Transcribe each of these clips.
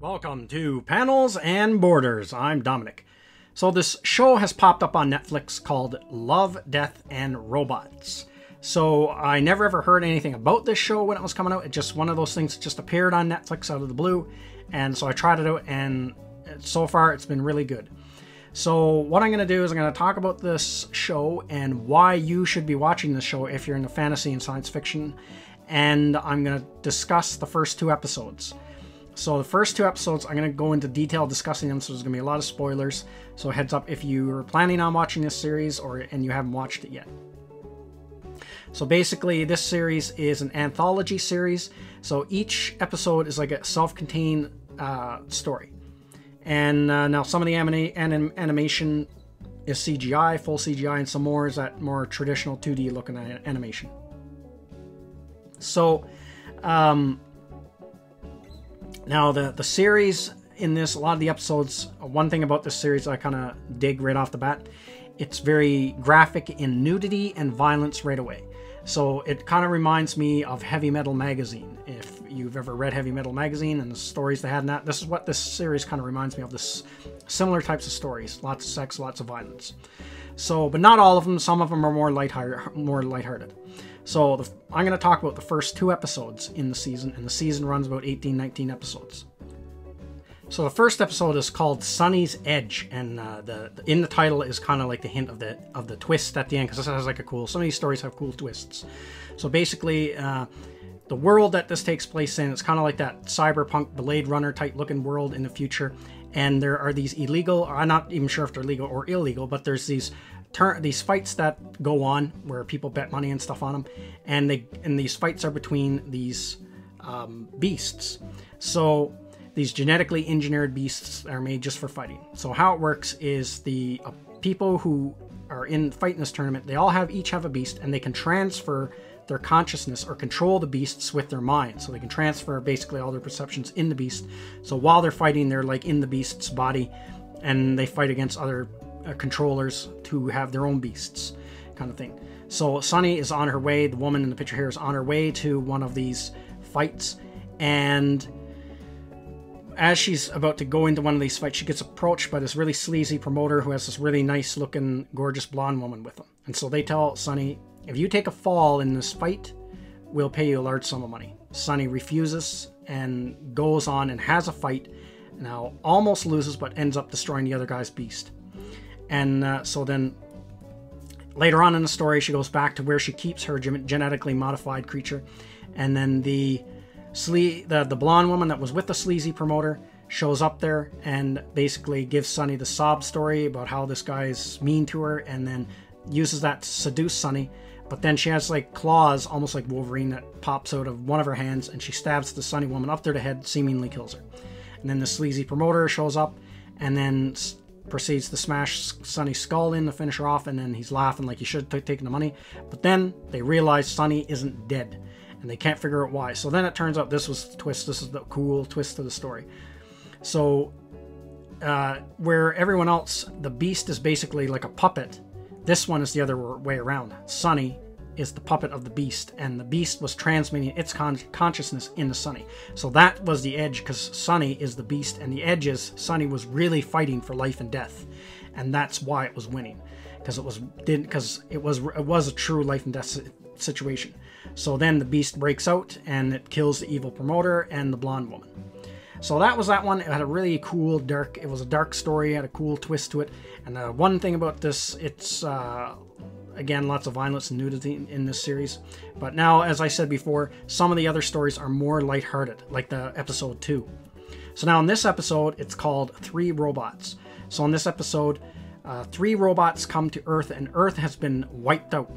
Welcome to Panels and Borders. I'm Dominic. So this show has popped up on Netflix called Love, Death, and Robots. So I never ever heard anything about this show when it was coming out. It's just one of those things that just appeared on Netflix out of the blue. And so I tried it out, and so far it's been really good. So what I'm going to do is I'm going to talk about this show and why you should be watching this show if you're into fantasy and science fiction. And I'm going to discuss the first two episodes. So the first two episodes, I'm going to go into detail discussing them, so there's going to be a lot of spoilers. So heads up if you're planning on watching this series and you haven't watched it yet. So basically, this series is an anthology series. So each episode is like a self-contained story. And now some of the animation is CGI, full CGI, and some more is that more traditional 2D looking animation. So, now, the series in this, a lot of the episodes, one thing about this series I kind of dig right off the bat, it's very graphic in nudity and violence right away. So it kind of reminds me of Heavy Metal Magazine. If you've ever read Heavy Metal Magazine and the stories they had in that, this is what this series kind of reminds me of, this similar types of stories. Lots of sex, lots of violence. So, but not all of them. Some of them are more lighthearted. So I'm going to talk about the first two episodes in the season, and the season runs about 18-19 episodes. So the first episode is called Sunny's Edge, and in the title is kind of like the hint of the twist at the end, because this has like some of these stories have cool twists. So basically, the world that this takes place in, it's kind of like that cyberpunk Blade Runner type looking world in the future, and there are these illegal, I'm not even sure if they're legal or illegal, but there's these fights that go on where people bet money and stuff on them, and these fights are between these beasts. So these genetically engineered beasts are made just for fighting. So how it works is the people who are fighting this tournament, they all each have a beast, and they can transfer their consciousness or control the beasts with their mind. So they can transfer basically all their perceptions in the beast. So while they're fighting, they're like in the beast's body, and they fight against other controllers to have their own beasts, kind of thing. So Sunny is on her way, the woman in the picture here is on her way to one of these fights, and as she's about to go into one of these fights, she gets approached by this really sleazy promoter who has this really nice looking, gorgeous blonde woman with him. And so they tell Sunny, if you take a fall in this fight, we'll pay you a large sum of money. Sunny refuses and goes on and has a fight. Now almost loses, but ends up destroying the other guy's beast. And so then later on in the story, she goes back to where she keeps her genetically modified creature. And then the blonde woman that was with the sleazy promoter shows up there and basically gives Sunny the sob story about how this guy's mean to her, and then uses that to seduce Sunny. But then she has like claws, almost like Wolverine, that pops out of one of her hands, and she stabs the Sunny woman up through the head, seemingly kills her. And then the sleazy promoter shows up and then proceeds to smash Sunny's skull in to finish her off, and then he's laughing like he should have taken the money. But then they realize Sunny isn't dead, and they can't figure out why. So then it turns out this was the twist. This is the cool twist to the story. So where everyone else, the beast is basically like a puppet, this one is the other way around. Sunny is the puppet of the beast, and the beast was transmitting its consciousness into Sunny. So that was the edge, because Sunny is the beast, and the edge is Sunny was really fighting for life and death, and that's why it was winning, because it was a true life and death situation. So then the beast breaks out and it kills the evil promoter and the blonde woman. So that was that one. It had a really cool it was a dark story, had a cool twist to it. And one thing about this, it's again, lots of violence and nudity in this series. But now, as I said before, some of the other stories are more lighthearted, like the episode 2. So now in this episode, it's called 3 Robots. So in this episode, 3 robots come to Earth, and Earth has been wiped out.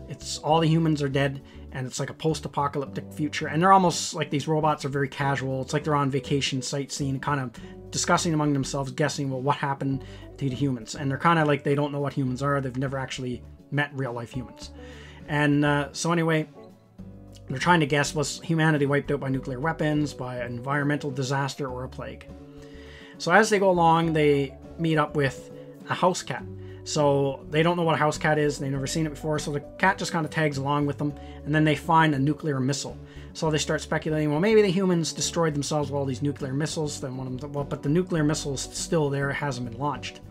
All the humans are dead, and it's like a post-apocalyptic future. And they're almost like, these robots are very casual. It's like they're on vacation, sightseeing, kind of discussing among themselves, guessing, well, what happened to the humans. And they're kind of like, they don't know what humans are. They've never actually met real-life humans. And so anyway, they're trying to guess, was humanity wiped out by nuclear weapons, by an environmental disaster, or a plague? So as they go along, they meet up with a house cat. So they don't know what a house cat is. They've never seen it before. So the cat just kind of tags along with them. And then they find a nuclear missile. So they start speculating, well, maybe the humans destroyed themselves with all these nuclear missiles. Then one of them, well, but the nuclear missile is still there. It hasn't been launched.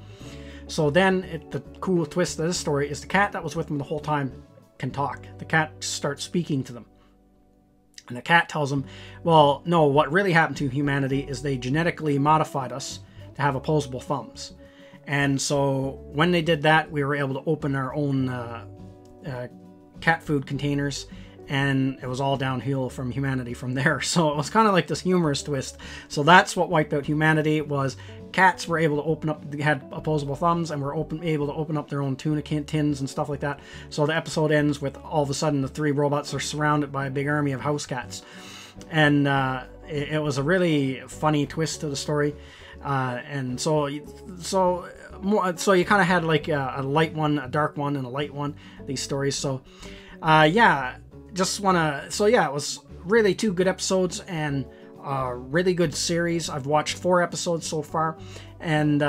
So then the cool twist of this story is the cat that was with them the whole time can talk. The cat starts speaking to them. And the cat tells them, well, no, what really happened to humanity is they genetically modified us to have opposable thumbs. And so when they did that, we were able to open our own cat food containers, and it was all downhill from humanity from there. So it was kind of like this humorous twist. So that's what wiped out humanity, was cats were able to open up, they had opposable thumbs, and were able to open up their own tuna tins and stuff like that. So the episode ends with all of a sudden the 3 robots are surrounded by a big army of house cats. And it was a really funny twist to the story. And so you kind of had like a light one, a dark one, and a light one, these stories. So yeah, it was really 2 good episodes and a really good series. I've watched 4 episodes so far, and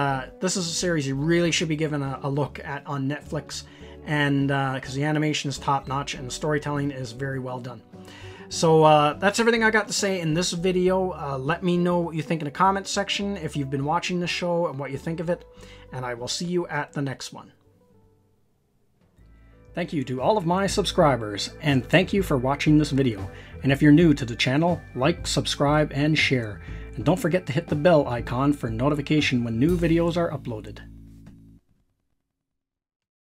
this is a series you really should be giving a look at on Netflix, and because the animation is top notch and the storytelling is very well done. So that's everything I got to say in this video. Let me know what you think in the comments section if you've been watching the show and what you think of it, and I will see you at the next one. Thank you to all of my subscribers, and thank you for watching this video. And if you're new to the channel, like, subscribe, and share. And don't forget to hit the bell icon for notification when new videos are uploaded.